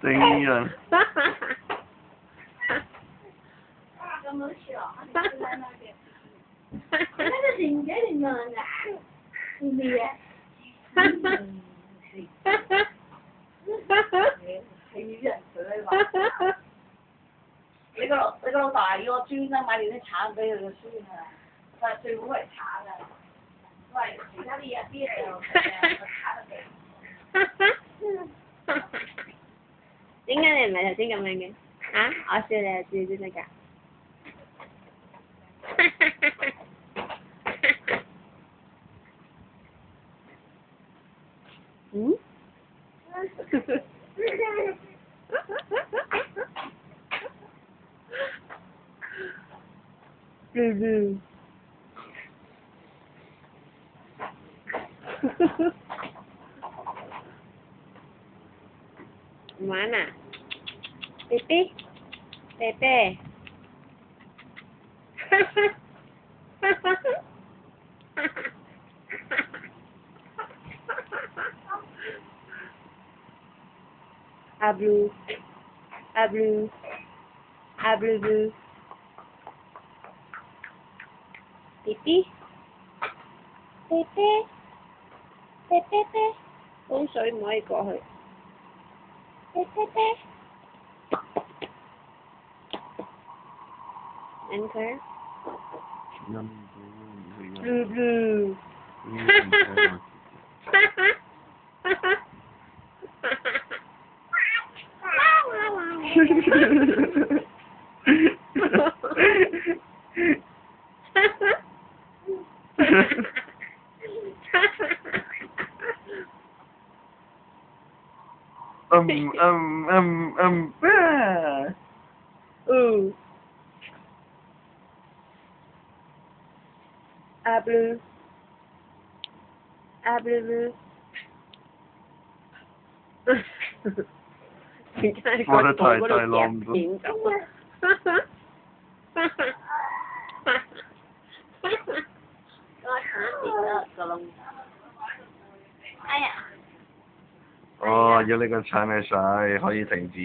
頂人。咁好笑，那個點解你問啊？唔係啊？係人佢話。你個老豆係要我專登買條啲橙俾佢個孫啊，但係最好係橙啊，喂，其他啲嘢就橙得點解你唔係頭先咁樣嘅？啊？我笑你就笑先得㗎。嗯唔玩啊？Baby，阿 blue，baby，風水唔可以過去。揾佢。blue。阿 blue，我得太大浪唔到。哎呀！哦，要呢個橙嘅水可以停止。